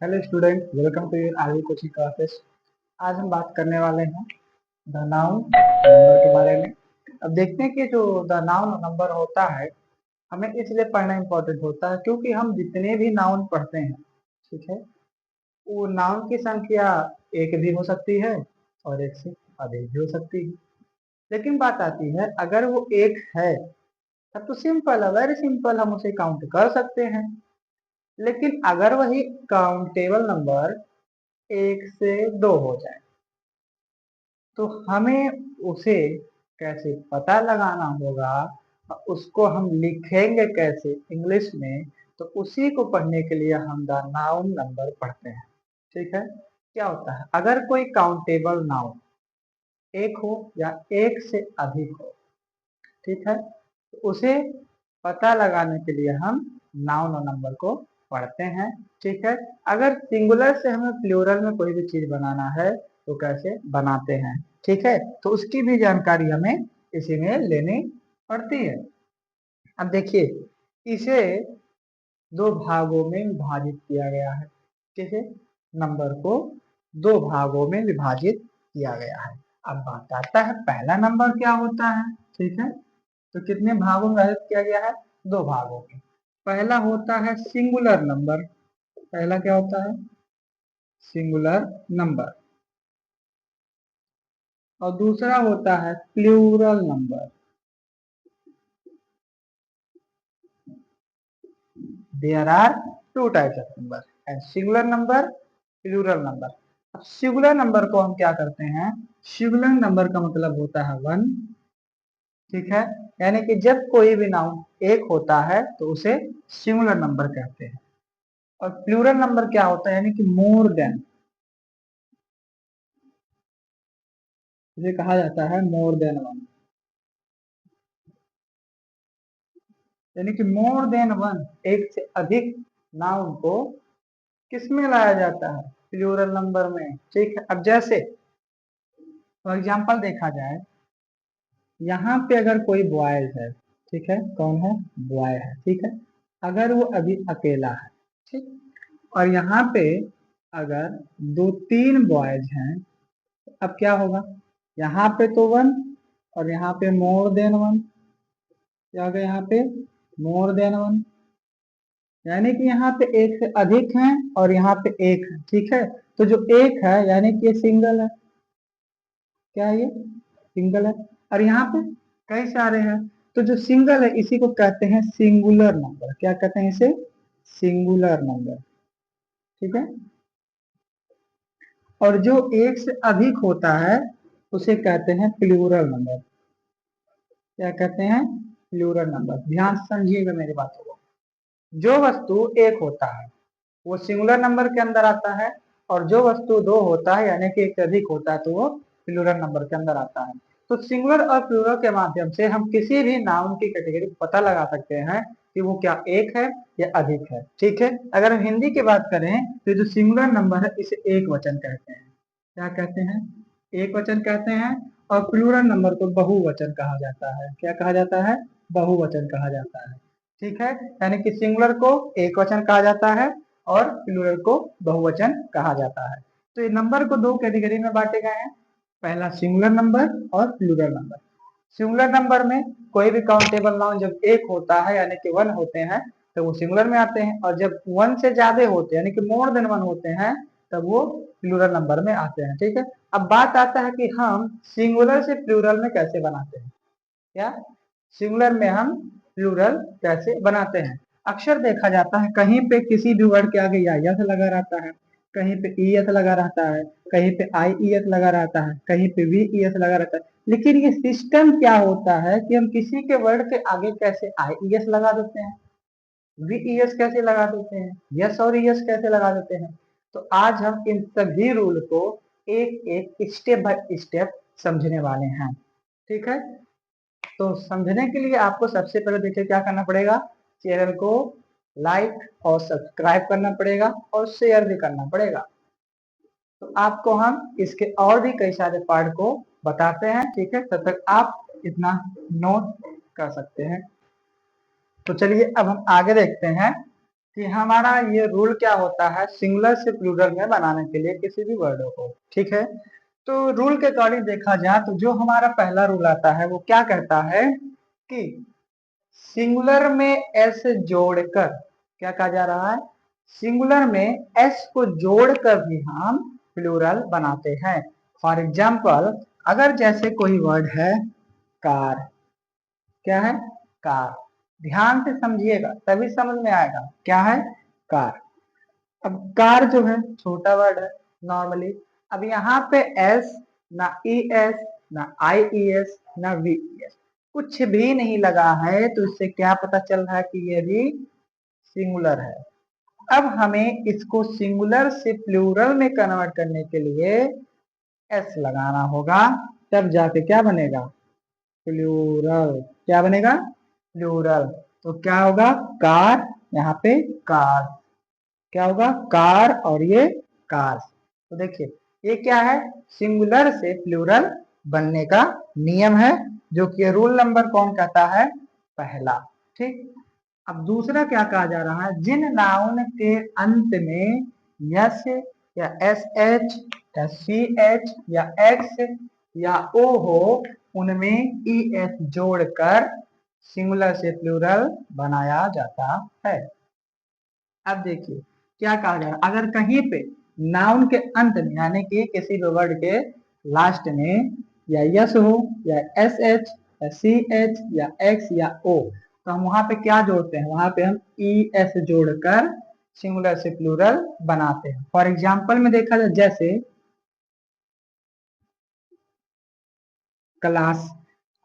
Hello student, welcome to your RV coaching classes. आज हम बात करने वाले हैं द नाउन नंबर के बारे में। अब देखते हैं कि जो द नाउन नंबर होता है, हमें इसलिए पढ़ना इंपॉर्टेंट होता है क्योंकि हम जितने भी नाउन पढ़ते हैं, ठीक है, वो नाउन की संख्या एक भी हो सकती है और एक से अधिक भी हो सकती है। लेकिन बात आती है, अगर वो एक है तब तो सिंपल है, वेरी सिंपल, हम उसे काउंट कर सकते हैं। लेकिन अगर वही काउंटेबल नंबर एक से दो हो जाए तो हमें उसे कैसे पता लगाना होगा और उसको हम लिखेंगे कैसे इंग्लिश में, तो उसी को पढ़ने के लिए हम द नाउन नंबर पढ़ते हैं। ठीक है, क्या होता है अगर कोई काउंटेबल नाउन एक हो या एक से अधिक हो, ठीक है, तो उसे पता लगाने के लिए हम नाउन और नंबर को पढ़ते हैं। ठीक है, अगर सिंगुलर से हमें प्लूरल में कोई भी चीज बनाना है तो कैसे बनाते हैं, ठीक है, तो उसकी भी जानकारी हमें इसी में लेनी पड़ती है। अब देखिए, इसे दो भागों में विभाजित किया गया है। ठीक है, नंबर को दो भागों में विभाजित किया गया है। अब बात आता है पहला नंबर क्या होता है। ठीक है, तो कितने भागों में विभाजित किया गया है? दो भागों में। पहला होता है सिंगुलर नंबर। पहला क्या होता है? Singular number. और दूसरा होता है plural number. There are two types of number and singular number, plural number. अब सिंगुलर नंबर को हम क्या करते हैं? सिंगुलर नंबर का मतलब होता है वन। ठीक है, यानी कि जब कोई भी नाउन एक होता है तो उसे सिंगुलर नंबर कहते हैं। और प्लूरल नंबर क्या होता है? यानी कि मोर देन, इसे कहा जाता है मोर देन वन। यानी कि मोर देन वन, एक से अधिक नाउन को किस में लाया जाता है? प्लूरल नंबर में। ठीक है, अब जैसे फॉर एग्जाम्पल देखा जाए, यहाँ पे अगर कोई बॉयज है, ठीक है, कौन है? बॉय है, ठीक है, अगर वो अभी अकेला है, ठीक, और यहाँ पे अगर दो तीन बॉयज हैं, अब क्या होगा? यहाँ पे तो वन और यहाँ पे मोर देन वन। क्या होगा? यहाँ पे मोर देन वन, यानी कि यहाँ पे एक से अधिक है और यहाँ पे एक है। ठीक है, तो जो एक है यानी कि ये सिंगल है। क्या है ये? सिंगल है। और यहाँ पे कई सारे हैं, तो जो सिंगल है इसी को कहते हैं सिंगुलर नंबर। क्या कहते हैं इसे? Singular number. ठीक है, और जो एक से अधिक होता है उसे कहते हैं प्लूरल नंबर। क्या कहते हैं? Plural number. ध्यान से समझिएगा मेरी बातों को। जो वस्तु एक होता है वो सिंगुलर नंबर के अंदर आता है, और जो वस्तु दो होता है यानी कि एक से अधिक होता है तो वो प्लूरल नंबर के अंदर आता है। तो सिंगुलर और प्लूरल के माध्यम से हम किसी भी नाउन की कैटेगरी को पता लगा सकते हैं कि वो क्या एक है या अधिक है। ठीक है, अगर हम हिंदी की बात करें तो जो सिंगुलर नंबर है इसे एक वचन कहते हैं। क्या कहते हैं? एक वचन कहते हैं। और प्लूरल नंबर को बहुवचन कहा जाता है। क्या कहा जाता है? बहुवचन कहा जाता है। ठीक है, यानी कि सिंगुलर को एक वचन कहा जाता है और प्लूरल को बहुवचन कहा जाता है। तो ये नंबर को दो कैटेगरी में बांटे गए हैं, पहला सिंगुलर नंबर और प्लूरल नंबर। सिंगुलर नंबर में कोई भी काउंटेबल नाउन जब एक होता है यानी कि वन होते हैं तो वो सिंगुलर में आते हैं, और जब वन से ज्यादा होते हैं यानी कि मोर देन वन होते हैं तब वो प्लूरल नंबर में आते हैं। ठीक है, अब बात आता है कि हम सिंगुलर से प्लूरल में कैसे बनाते हैं। क्या? सिंगुलर में हम प्लूरल कैसे बनाते हैं? अक्सर देखा जाता है कहीं पे किसी भी वर्ड के आगे या यस लगा रहता है, कहीं पे ई एस लगा रहता है, कहीं पे आई ई एस लगा रहता है, कहीं पे वी ई एस लगा रहता है। लेकिन ये सिस्टम क्या होता है कि हम किसी के वर्ड के आगे कैसे आई ई एस लगा देते हैं, वी ई एस कैसे लगा देते हैं, यस और ई एस कैसे लगा देते हैं। तो आज हम इन सभी रूल को एक एक स्टेप बाय स्टेप समझने वाले हैं। ठीक है, तो समझने के लिए आपको सबसे पहले देखिए क्या करना पड़ेगा, चैनल को लाइक और सब्सक्राइब करना पड़ेगा और शेयर भी करना पड़ेगा। तो आपको हम इसके और भी कई सारे पार्ट को बताते हैं। ठीक है, तब तक आप इतना नोट कर सकते हैं। तो चलिए अब हम आगे देखते हैं कि हमारा ये रूल क्या होता है सिंगुलर से प्लूरल में बनाने के लिए किसी भी वर्ड को, ठीक है। तो रूल के अकॉर्डिंग देखा जाए तो जो हमारा पहला रूल आता है वो क्या कहता है कि सिंगुलर में एस जोड़कर, क्या कहा जा रहा है, सिंगुलर में एस को जोड़कर भी हम प्लूरल बनाते हैं। फॉर एग्जाम्पल, अगर जैसे कोई वर्ड है कार, क्या है, कार, ध्यान से समझिएगा तभी समझ में आएगा क्या है, कार। अब कार जो है छोटा वर्ड है नॉर्मली, अब यहाँ पे एस, ना ई एस, ना आई ई एस, ना वी ई एस, कुछ भी नहीं लगा है, तो इससे क्या पता चल रहा है कि ये भी सिंगुलर है। अब हमें इसको सिंगुलर से प्लूरल में कन्वर्ट करने के लिए एस लगाना होगा, तब जाके क्या बनेगा, प्लूरल। क्या बनेगा, प्लूरल। तो क्या होगा, कार, यहाँ पे कार, क्या होगा, कार, और ये कार। तो देखिए ये क्या है, सिंगुलर से प्लूरल बनने का नियम है, जो कि रूल नंबर कौन कहता है, पहला, ठीक। अब दूसरा क्या कहा जा रहा है, जिन नाउन के अंत में यस या एस एच या सी एच या एक्स या ओ हो, उनमें ई एस जोड़कर सिंगुलर से प्लूरल बनाया जाता है। अब देखिए क्या कहा जा रहा है, अगर कहीं पे नाउन के अंत में यानी कि किसी भी वर्ड के लास्ट में या यस हो या एस एच या सी एच या एक्स या ओ, तो हम वहां पे क्या जोड़ते हैं, वहां पे हम ई एस जोड़कर सिंगुलर से प्लूरल बनाते हैं। फॉर एग्जाम्पल में देखा जाए जैसे क्लास,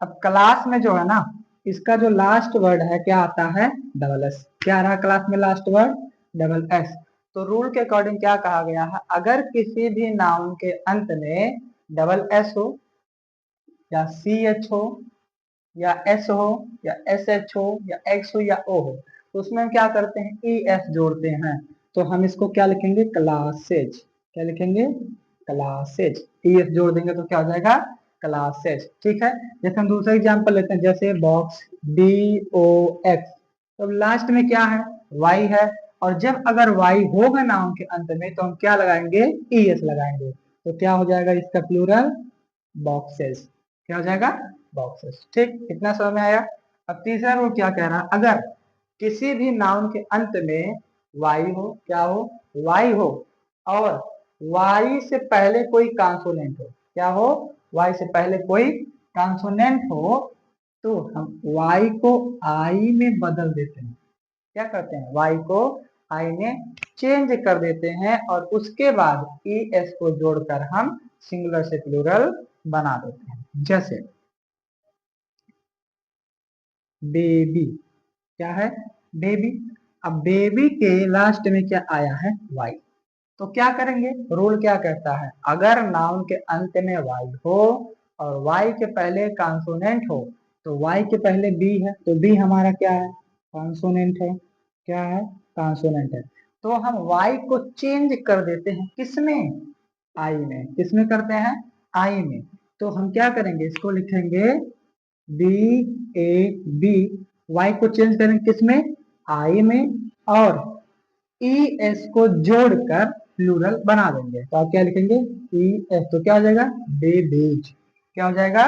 अब क्लास में जो है ना, इसका जो लास्ट वर्ड है क्या आता है, डबल एस। क्या रहा क्लास में लास्ट वर्ड, डबल एस। तो रूल के अकॉर्डिंग क्या कहा गया है, अगर किसी भी नाउन के अंत में डबल एस हो या सी एच हो या एस हो या एस एच हो या एक्स हो या ओ हो, तो उसमें हम क्या करते हैं, ई एस जोड़ते हैं। तो हम इसको क्या लिखेंगे, क्लासेज। क्या लिखेंगे, क्लासेज। ई एस जोड़ देंगे तो क्या हो जाएगा, क्लासेज, ठीक है। जैसे हम दूसरा एग्जांपल लेते हैं, जैसे बॉक्स, डी ओ एक्स, तो लास्ट में क्या है, वाई है, और जब अगर वाई होगा नाउन के अंत में तो हम क्या लगाएंगे, ई एस लगाएंगे, तो क्या हो जाएगा इसका प्लूरल, बॉक्सेस। क्या हो जाएगा, बॉक्सेस, ठीक। इतना समझ में आया। अब तीसरा रूल क्या कह रहा है, अगर किसी भी नाउन के अंत में वाई हो, क्या हो, वाई हो, और वाई से पहले कोई कॉन्सोनेंट हो, क्या हो, वाई से पहले कोई कॉन्सोनेंट हो, तो हम वाई को आई में बदल देते हैं। क्या करते हैं, वाई को आई में चेंज कर देते हैं, और उसके बाद ई एस को जोड़कर हम सिंगुलर से प्लूरल बना देते हैं। जैसे बेबी, क्या है, बेबी। अब बेबी के लास्ट में क्या आया है, वाई। तो क्या करेंगे, रूल क्या कहता है, अगर नाउन के अंत में वाई हो और वाई के पहले कॉन्सोनेंट हो, तो वाई के पहले बी है, तो बी हमारा क्या है, कॉन्सोनेंट है। क्या है, कॉन्सोनेंट है। तो हम वाई को चेंज कर देते हैं किसमें, आई में। किसमें करते हैं, आई में। तो हम क्या करेंगे, इसको लिखेंगे बी ए बी, वाई को चेंज करेंगे किसमें, आई में, और ई एस को जोड़कर प्लूरल बना देंगे। तो आप क्या लिखेंगे, ई एस, तो क्या हो जाएगा, बेबीज। क्या हो जाएगा,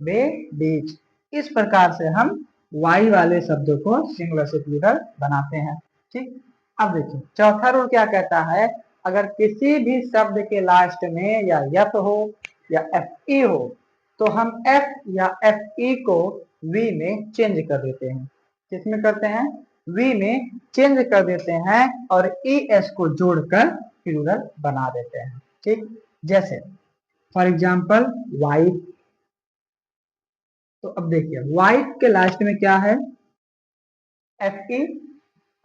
बेबीज। इस प्रकार से हम वाई वाले शब्दों को सिंगुलर से प्लूरल बनाते हैं, ठीक। अब देखिए चौथा रूल क्या कहता है, अगर किसी भी शब्द के लास्ट में या यफ हो या एफ ई हो, तो हम एफ या एफ ई को वी में चेंज कर देते हैं। किसमें करते हैं, वी में चेंज कर देते हैं, और ई एस को जोड़कर प्लूरल बना देते हैं, ठीक। जैसे फॉर एग्जाम्पल वाइट, तो अब देखिए वाइट के लास्ट में क्या है, एफ ई,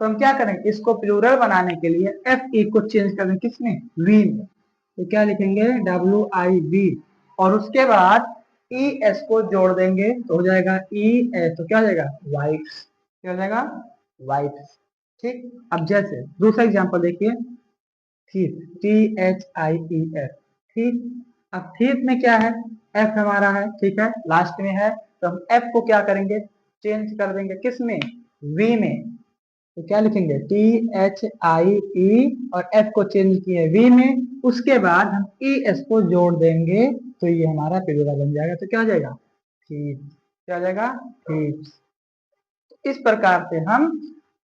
तो हम क्या करेंगे, इसको प्लूरल बनाने के लिए एफ ई को चेंज कर देंगे किसमें, वी में। तो क्या लिखेंगे, डब्ल्यू आई वी, और उसके बाद ई एस को जोड़ देंगे तो हो जाएगा ई एस, तो क्या हो जाएगा, वाइट्स। क्या हो जाएगा, वाइट्स, ठीक। अब जैसे दूसरा एग्जांपल देखिए, thief, T H I E F, thief. अब थीफ में क्या है, एफ हमारा है, ठीक है, लास्ट में है, तो हम एफ को क्या करेंगे, चेंज कर देंगे किसमें, वी में। तो क्या लिखेंगे, THIE और F को चेंज किए V में, उसके बाद हम ES को जोड़ देंगे तो ये हमारा प्लूरल बन जाएगा। तो क्या हो जाएगा, थीव्स। क्या हो जाएगा, थीव्स। इस प्रकार से हम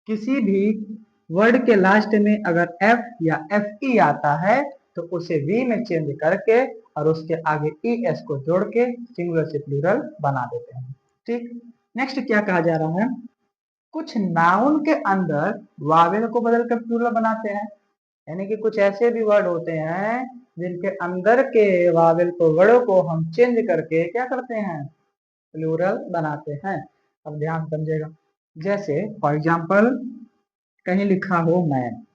किसी भी वर्ड के लास्ट में अगर F या FE आता है तो उसे V में चेंज करके और उसके आगे ES को जोड़ के सिंगुलर से प्लूरल बना देते हैं। ठीक, नेक्स्ट क्या कहा जा रहा है, कुछ नाउन के अंदर वावेल को बदलकर प्लूरल बनाते हैं। यानी कि कुछ ऐसे भी वर्ड होते हैं जिनके अंदर के वावेल को, वर्डों को हम चेंज करके क्या करते हैं, प्लूरल बनाते हैं। अब ध्यान समझेगा, जैसे फॉर एग्जाम्पल कहीं लिखा हो मैन,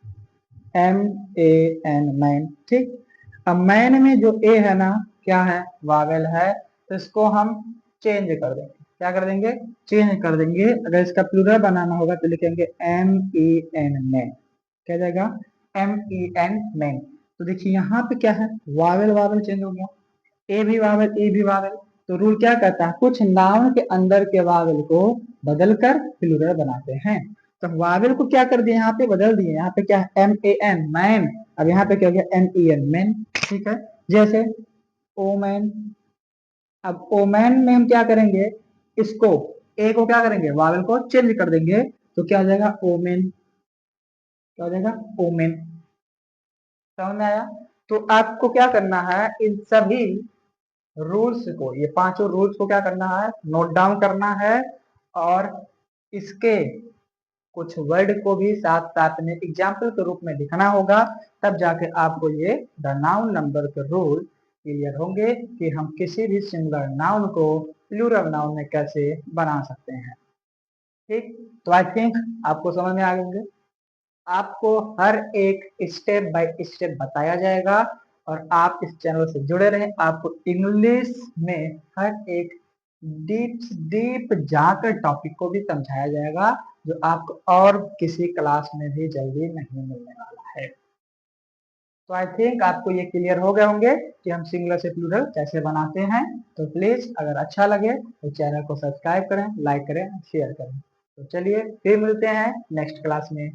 MAN मैन, ठीक। अब मैन में जो ए है ना, क्या है, वावेल है, तो इसको हम चेंज कर देंगे। क्या कर देंगे, चेंज कर देंगे। अगर इसका प्लूरल बनाना होगा तो लिखेंगे MEN मैन। क्या जाएगा, MEN मैन। तो देखिए यहाँ पे क्या है, वावेल वावेल चेंज हो गया, ए भी वावेल ए भी वावेल। तो रूल क्या कहता है, कुछ नाउन के अंदर के वावेल को बदलकर प्लूरल बनाते हैं। तो वावेल को क्या कर दिए, यहाँ पे बदल दिए। यहाँ पे क्या है, MAN मैन, अब यहाँ पे क्या हो गया, MEN मैन। ठीक है, जैसे ओमैन। अब ओमैन में हम क्या करेंगे, इसको ए को क्या करेंगे, वावेल को चेंज कर देंगे तो क्या हो जाएगा, ओमेन। क्या हो जाएगा, ओमेन। समझ में आया। तो आपको क्या करना है, इन सभी रूल्स को, ये पांचों रूल्स को क्या करना है, नोट डाउन करना है और इसके कुछ वर्ड को भी साथ साथ में एग्जाम्पल के रूप में लिखना होगा। तब जाके आपको ये द नाउन नंबर के रूल क्लियर होंगे कि हम किसी भी सिंगुलर नाउन को प्लूरल नाउन में कैसे बना सकते हैं। ठीक, तो आई थिंक आपको समझ में आ गए होंगे। आपको हर एक स्टेप बाय स्टेप बताया जाएगा और आप इस चैनल से जुड़े रहें। आपको इंग्लिश में हर एक डीप डीप जाकर टॉपिक को भी समझाया जाएगा जो आपको और किसी क्लास में भी जल्दी नहीं मिलने वाला है। तो आई थिंक आपको ये क्लियर हो गए होंगे कि हम सिंगुलर से प्लूरल कैसे बनाते हैं। तो प्लीज अगर अच्छा लगे तो चैनल को सब्सक्राइब करें, लाइक करें, शेयर करें। तो चलिए फिर मिलते हैं नेक्स्ट क्लास में।